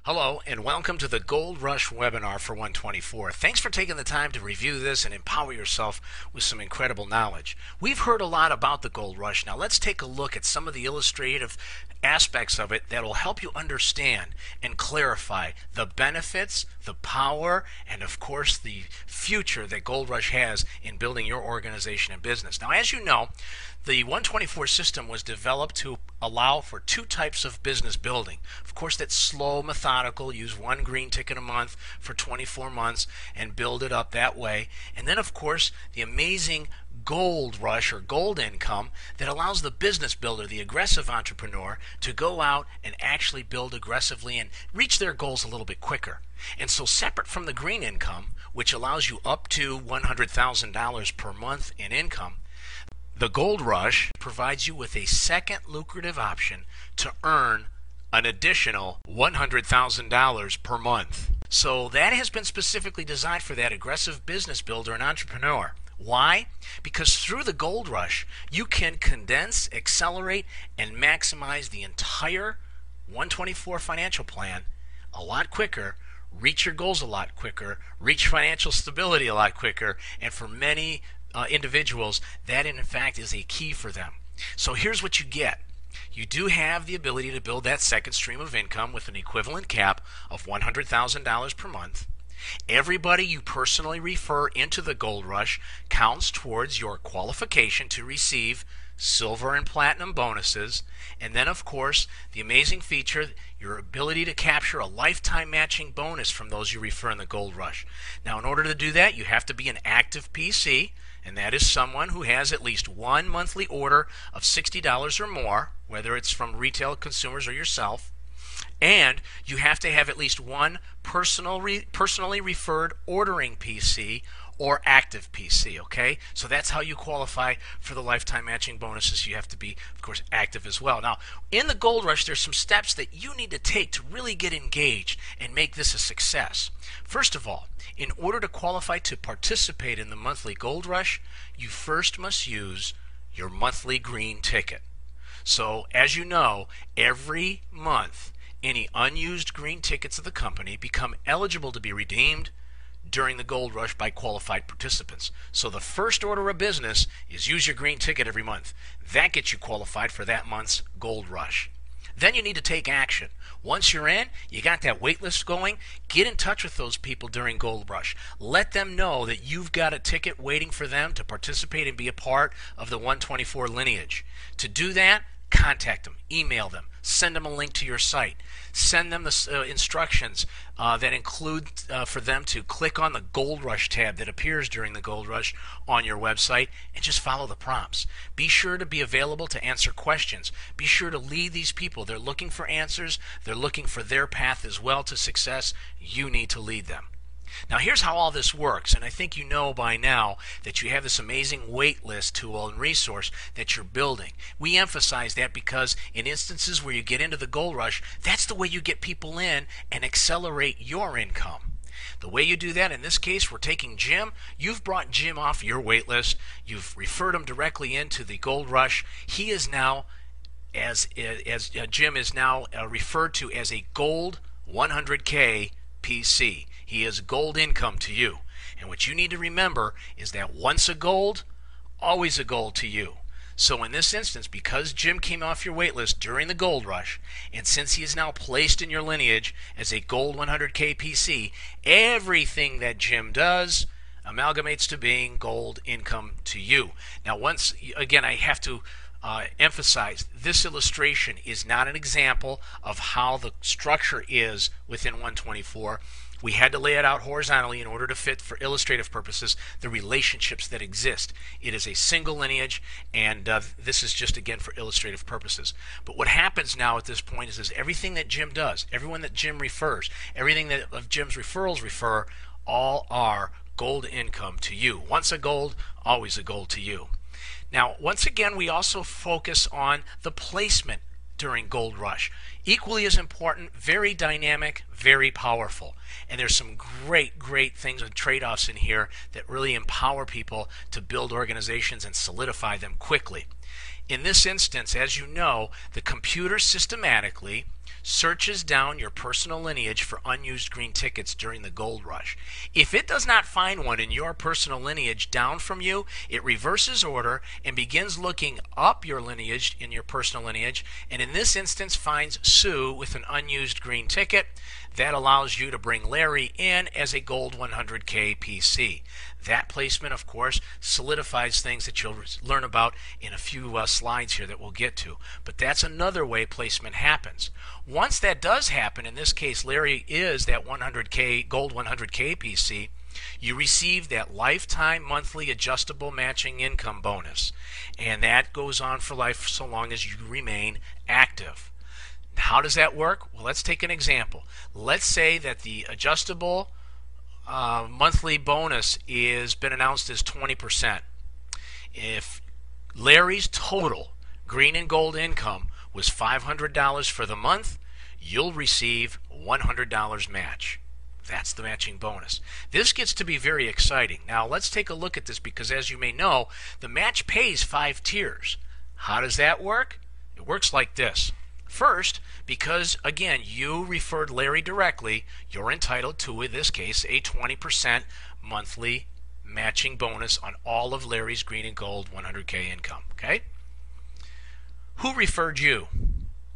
Hello and welcome to the Gold Rush webinar for 124. Thanks for taking the time to review this and empower yourself with some incredible knowledge. We've heard a lot about the Gold Rush. Now let's take a look at some of the illustrative aspects of it that will help you understand and clarify the benefits, the power, and of course the future that Gold Rush has in building your organization and business. Now, as you know, the 124 system was developed to allow for two types of business building. Of course, that's slow, methodical, use one green ticket a month for 24 months and build it up that way. And then, of course, the amazing gold rush or gold income that allows the business builder, the aggressive entrepreneur, to go out and actually build aggressively and reach their goals a little bit quicker. And so separate from the green income, which allows you up to $100,000 per month in income, the Gold Rush provides you with a second lucrative option to earn an additional $100,000 per month. So that has been specifically designed for that aggressive business builder and entrepreneur. Why? Because through the Gold Rush, you can condense, accelerate, and maximize the entire 124 financial plan a lot quicker, reach your goals a lot quicker, reach financial stability a lot quicker, and for many individuals, that in fact is a key for them. So here's what you get. You do have the ability to build that second stream of income with an equivalent cap of $100,000 per month. Everybody you personally refer into the Gold Rush counts towards your qualification to receive silver and platinum bonuses, and then of course the amazing feature, your ability to capture a lifetime matching bonus from those you refer in the Gold Rush. Now, in order to do that, you have to be an active PC, and that is someone who has at least one monthly order of $60 or more, whether it's from retail consumers or yourself. And you have to have at least one personally referred ordering PC or active PC, okay? So that's how you qualify for the lifetime matching bonuses. You have to be, of course, active as well. Now, in the Gold Rush, there's some steps that you need to take to really get engaged and make this a success. First of all, in order to qualify to participate in the monthly Gold Rush, you first must use your monthly green ticket. So, as you know, every month, any unused green tickets of the company become eligible to be redeemed during the Gold Rush by qualified participants. So the first order of business is use your green ticket every month. That gets you qualified for that month's Gold Rush. Then you need to take action. Once you're in, you got that wait list going, get in touch with those people during Gold Rush. Let them know that you've got a ticket waiting for them to participate and be a part of the 124 lineage. To do that, contact them, email them, send them a link to your site, send them the instructions that include for them to click on the Gold Rush tab that appears during the Gold Rush on your website, and just follow the prompts. Be sure to be available to answer questions. Be sure to lead these people. They're looking for answers. They're looking for their path as well to success. You need to lead them. Now, here's how all this works, and I think you know by now that you have this amazing wait list tool and resource that you're building. We emphasize that because in instances where you get into the Gold Rush, that's the way you get people in and accelerate your income. The way you do that, in this case, we're taking Jim. You've brought Jim off your wait list. You've referred him directly into the Gold Rush. He is now, Jim is now referred to as a Gold 100K PC. He is gold income to you. And what you need to remember is that once a gold, always a gold to you. So in this instance, because Jim came off your wait list during the Gold Rush, and since he is now placed in your lineage as a Gold 100K PC, everything that Jim does amalgamates to being gold income to you. Now, once again, I have to emphasize, this illustration is not an example of how the structure is within 124. We had to lay it out horizontally in order to fit, for illustrative purposes, the relationships that exist. It is a single lineage, and this is just, again, for illustrative purposes. But what happens now at this point is everything that Jim does, everyone that Jim refers, everything that of Jim's referrals refer, all are gold income to you. Once a gold, always a gold to you. Now, once again, we also focus on the placement during Gold Rush. Equally as important, very dynamic, very powerful. And there's some great things and trade-offs in here that really empower people to build organizations and solidify them quickly. In this instance, as you know, the computer systematically searches down your personal lineage for unused green tickets during the gold rush. If it does not find one in your personal lineage down from you, it reverses order and begins looking up your lineage in your personal lineage, and in this instance finds Sue with an unused green ticket. That allows you to bring Larry in as a gold 100K PC. That placement, of course, solidifies things that you'll learn about in a few slides here that we'll get to. But that's another way placement happens. Once that does happen, in this case Larry is that 100K gold 100K PC, you receive that lifetime monthly adjustable matching income bonus. And that goes on for life so long as you remain active. How does that work? Well, let's take an example. Let's say that the adjustable monthly bonus is been announced as 20%. If Larry's total green and gold income was $500 for the month, you'll receive $100 match. That's the matching bonus. This gets to be very exciting. Now let's take a look at this, because as you may know, the match pays 5 tiers. How does that work? It works like this. First, because again you referred Larry directly, you're entitled to, in this case, a 20% monthly matching bonus on all of Larry's green and gold 100K income. Okay? Who referred you?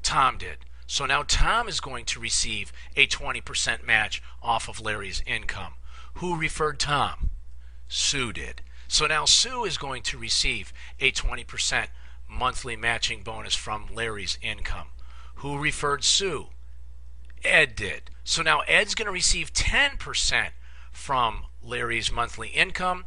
Tom did. So now Tom is going to receive a 20% match off of Larry's income. Who referred Tom? Sue did. So now Sue is going to receive a 20% monthly matching bonus from Larry's income. Who referred Sue? Ed did. So now Ed's going to receive 10% from Larry's monthly income.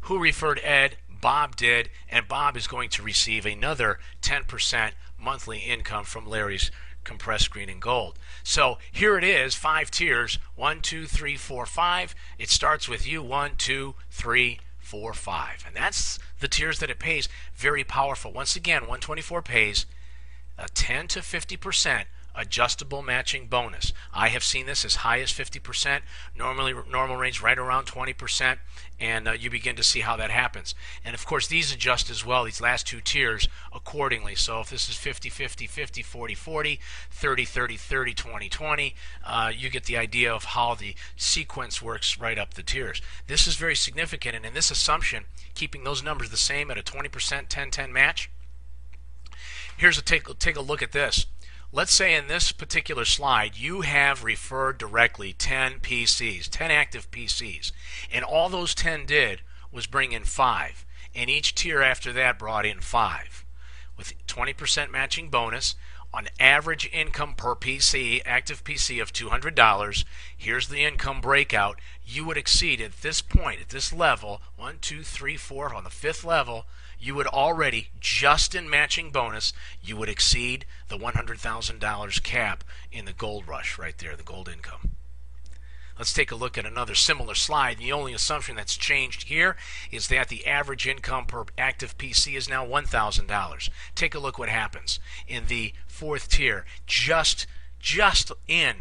Who referred Ed? Bob did. And Bob is going to receive another 10% monthly income from Larry's compressed green and gold. So here it is, 5 tiers, 1, 2, 3, 4, 5. It starts with you, 1, 2, 3, 4, 5. And that's the tiers that it pays. Very powerful. Once again, 124 pays a 10 to 50% adjustable matching bonus. I have seen this as high as 50%, normal range right around 20%, and you begin to see how that happens. And of course these adjust as well, these last 2 tiers, accordingly. So if this is 50 50 50 40 40 30 30 30 20 20, you get the idea of how the sequence works right up the tiers. This is very significant, and in this assumption, keeping those numbers the same at a 20% 10-10 match, here's a take a look at this. Let's say in this particular slide you have referred directly 10 PCs, 10 active PCs, and all those 10 did was bring in 5, and each tier after that brought in 5. With 20% matching bonus, on average income per PC, active PC of $200, here's the income breakout. You would exceed at this point, at this level, 1, 2, 3, 4, on the 5th level, you would already, just in matching bonus, you would exceed the $100,000 cap in the gold rush right there, the gold income. Let's take a look at another similar slide. The only assumption that's changed here is that the average income per active PC is now $1,000. Take a look what happens in the 4th tier. Just in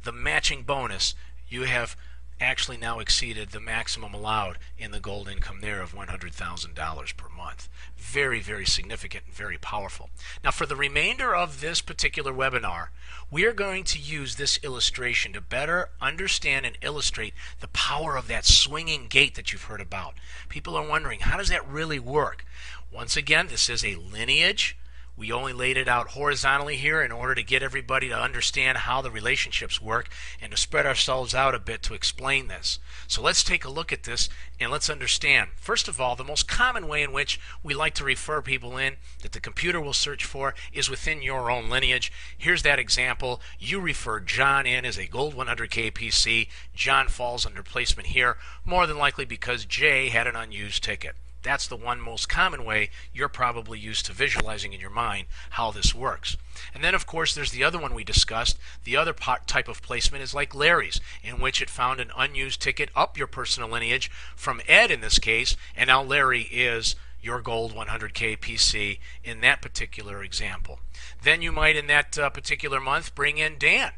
the matching bonus, you have actually now exceeded the maximum allowed in the gold income there of $100,000 per month. Very, very significant and very powerful. Now for the remainder of this particular webinar, we are going to use this illustration to better understand and illustrate the power of that swinging gate that you've heard about. People are wondering, how does that really work? Once again, this is a lineage. We only laid it out horizontally here in order to get everybody to understand how the relationships work and to spread ourselves out a bit to explain this. So let's take a look at this and let's understand. First of all, the most common way in which we like to refer people in that the computer will search for is within your own lineage. Here's that example. You referred John in as a gold 100K PC. John falls under placement here, more than likely because Jay had an unused ticket. That's the one most common way you're probably used to visualizing in your mind how this works. And then of course there's the other one we discussed. The other type of placement is like Larry's, in which it found an unused ticket up your personal lineage from Ed in this case, and now Larry is your gold 100K PC in that particular example. Then you might in that particular month bring in Dan.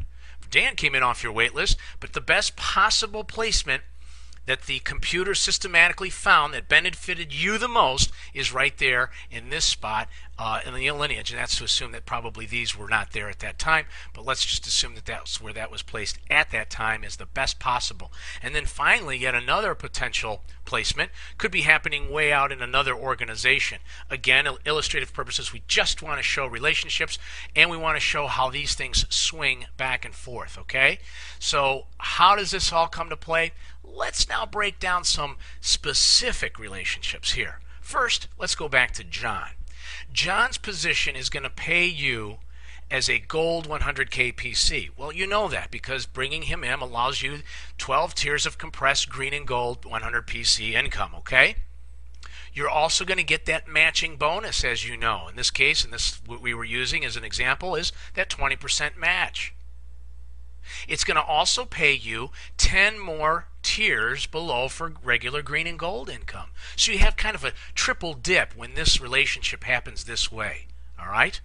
Dan came in off your wait list, but the best possible placement that the computer systematically found that benefited you the most is right there in this spot in the lineage, and that's to assume that probably these were not there at that time, but let's just assume that that's where that was placed at that time is the best possible. And then finally, yet another potential placement could be happening way out in another organization. Again, illustrative purposes, we just want to show relationships, and we want to show how these things swing back and forth, okay? So how does this all come to play? Let's now break down some specific relationships here. First, let's go back to John. John's position is going to pay you as a gold 100K PC. Well, you know that because bringing him in allows you 12 tiers of compressed green and gold 100 PC income, okay? You're also going to get that matching bonus, as you know. In this case, and this what we were using as an example, is that 20% match. It's going to also pay you 10 more tiers below for regular green and gold income. So you have kind of a triple dip when this relationship happens this way. All right?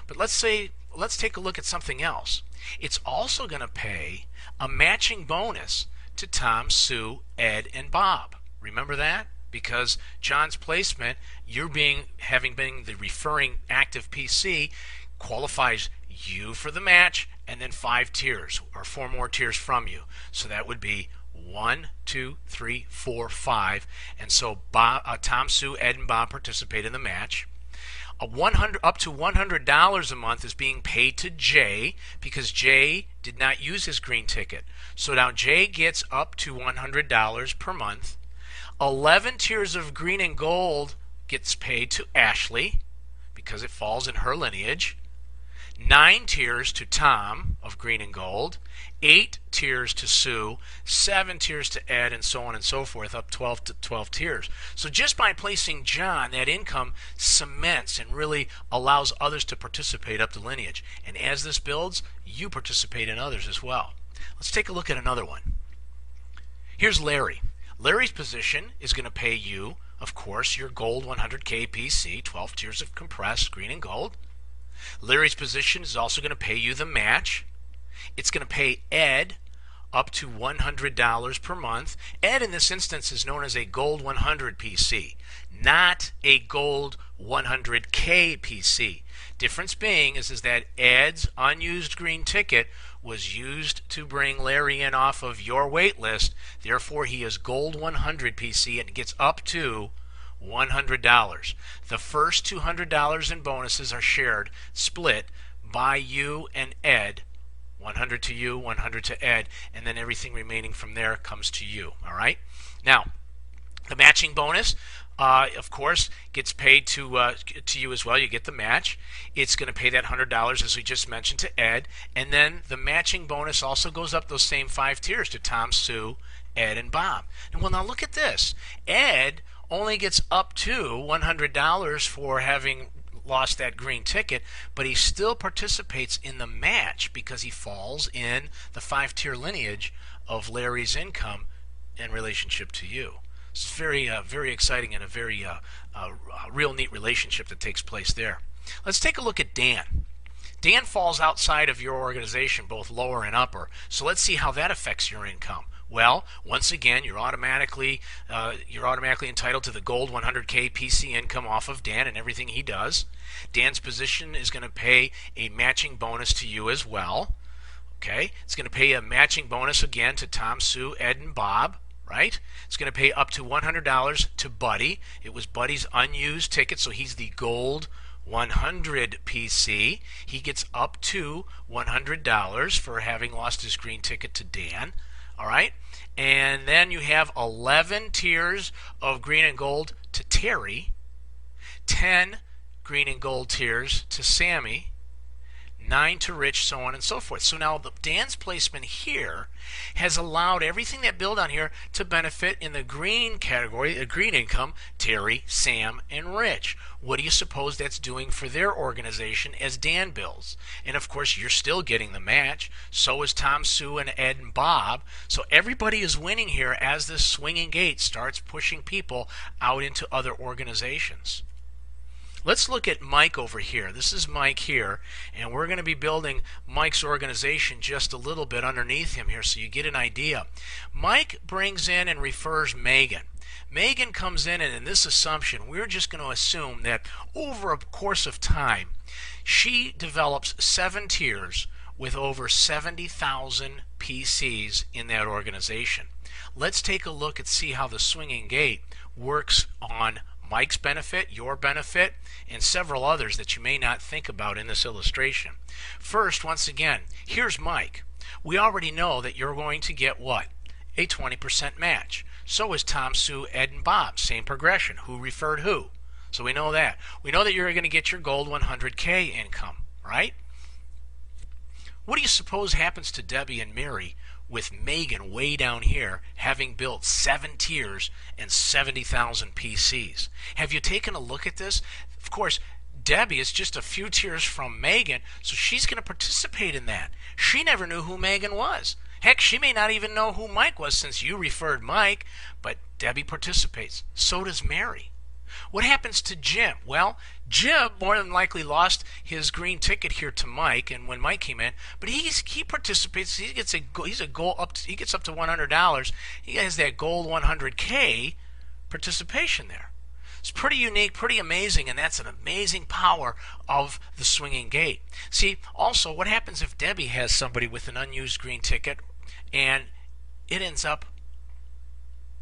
But let's take a look at something else. It's also going to pay a matching bonus to Tom, Sue, Ed, and Bob. Remember that? Because John's placement, having been the referring active PC, qualifies you for the match, and then 5 tiers or 4 more tiers from you. So that would be 1, 2, 3, 4, 5. And so Tom, Sue, Ed, and Bob participate in the match. Up to $100 a month is being paid to Jay because Jay did not use his green ticket. So now Jay gets up to $100 per month. 11 tiers of green and gold gets paid to Ashley because it falls in her lineage. 9 tiers to Tom of green and gold, 8 tiers to Sue, 7 tiers to Ed, and so on and so forth, up 12 tiers. So just by placing John, that income cements and really allows others to participate up the lineage. And as this builds, you participate in others as well. Let's take a look at another one. Here's Larry. Larry's position is going to pay you, of course, your gold 100K PC, 12 tiers of compressed green and gold. Larry's position is also going to pay you the match. It's going to pay Ed up to $100 per month. Ed in this instance is known as a gold 100 PC, not a gold 100K PC. Difference being is that Ed's unused green ticket was used to bring Larry in off of your wait list. Therefore, he is gold 100 PC and gets up to $100. The first $200 in bonuses are split by you and Ed. 100 to you, 100 to Ed, and then everything remaining from there comes to you. All right? Now, the matching bonus, of course, gets paid to you as well. You get the match. It's going to pay that $100, as we just mentioned, to Ed, and then the matching bonus also goes up those same 5 tiers to Tom, Sue, Ed, and Bob. And well, now look at this. Ed only gets up to $100 for having lost that green ticket, but he still participates in the match because he falls in the 5-tier lineage of Larry's income in relationship to you. It's very, very exciting and a very real neat relationship that takes place there. Let's take a look at Dan. Dan falls outside of your organization, both lower and upper. So let's see how that affects your income. Well, once again, you're automatically entitled to the gold 100K PC income off of Dan and everything he does. Dan's position is going to pay a matching bonus to you as well. Okay, it's going to pay a matching bonus again to Tom, Sue, Ed, and Bob. Right? It's going to pay up to $100 to Buddy. It was Buddy's unused ticket, so he's the gold 100 PC. He gets up to $100 for having lost his green ticket to Dan. All right, and then you have 11 tiers of green and gold to Terry, 10 green and gold tiers to Sammy, 9 to Rich, so on and so forth. So now Dan's placement here has allowed everything that build on here to benefit in the green category, the green income, Terry, Sam, and Rich. What do you suppose that's doing for their organization as Dan builds? And of course, you're still getting the match. So is Tom, Sue, and Ed, and Bob. So everybody is winning here as this swinging gate starts pushing people out into other organizations. Let's look at Mike over here. This is Mike here, and we're going to be building Mike's organization just a little bit underneath him here so you get an idea. Mike brings in and refers Megan. Megan comes in, and in this assumption, we're just going to assume that over a course of time, she develops 7 tiers with over 70,000 PCs in that organization. Let's take a look and see how the swinging gate works on Mike's benefit, your benefit, and several others that you may not think about in this illustration. First, once again, here's Mike. We already know that you're going to get what? A 20% match. So is Tom, Sue, Ed, and Bob. Same progression. Who referred who? So we know that. We know that you're going to get your gold 100K income, right? What do you suppose happens to Debbie and Mary with Megan way down here having built 7 tiers and 70,000 PCs? Have you taken a look at this? Of course, Debbie is just a few tiers from Megan, so she's going to participate in that. She never knew who Megan was. Heck, she may not even know who Mike was since you referred Mike, but Debbie participates. So does Mary. What happens to Jim? Well, Jim more than likely lost his green ticket here to Mike, and when Mike came in, but he participates. He gets he gets up to $100. He has that gold 100K participation there. It's pretty unique, pretty amazing, and that's an amazing power of the swinging gate. See, also, what happens if Debbie has somebody with an unused green ticket and it ends up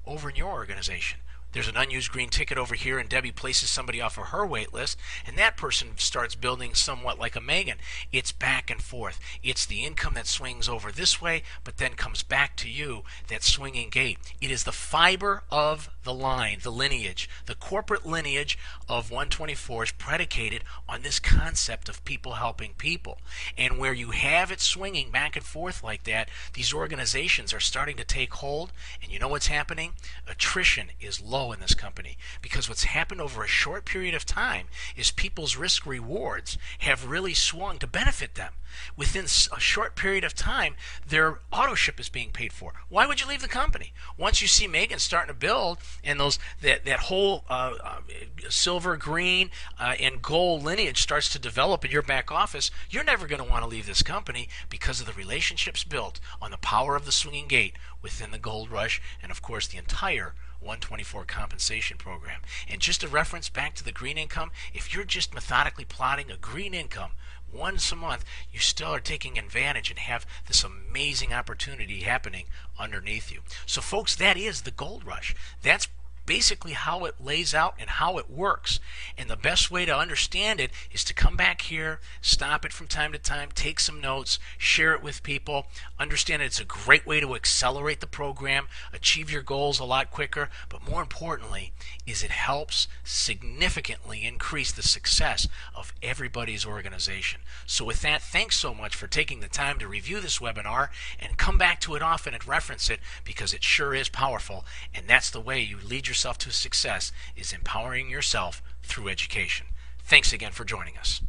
over in your organization? There's an unused green ticket over here, and Debbie places somebody off of her wait list, and that person starts building somewhat like a Megan. It's back and forth. It's the income that swings over this way, but then comes back to you, that swinging gate. It is the fiber of the line, the lineage. The corporate lineage of 124 is predicated on this concept of people helping people. And where you have it swinging back and forth like that, these organizations are starting to take hold, and you know what's happening? Attrition is low in this company, because what's happened over a short period of time is people's risk rewards have really swung to benefit them. Within a short period of time, their auto ship is being paid for. Why would you leave the company? Once you see Megan starting to build and that whole silver, green, and gold lineage starts to develop in your back office, you're never going to want to leave this company because of the relationships built on the power of the swinging gate within the Gold Rush and, of course, the entire 124 compensation program. And just a reference back to the green income, if you're just methodically plotting a green income once a month, you still are taking advantage and have this amazing opportunity happening underneath you. So folks, that is the Gold Rush. That's basically how it lays out and how it works. And the best way to understand it is to come back here, stop it from time to time, take some notes, share it with people, understand it's a great way to accelerate the program, achieve your goals a lot quicker, but more importantly is it helps significantly increase the success of everybody's organization. So with that, thanks so much for taking the time to review this webinar and come back to it often and reference it, because it sure is powerful, and that's the way you lead yourself to success, is empowering yourself through education. Thanks again for joining us.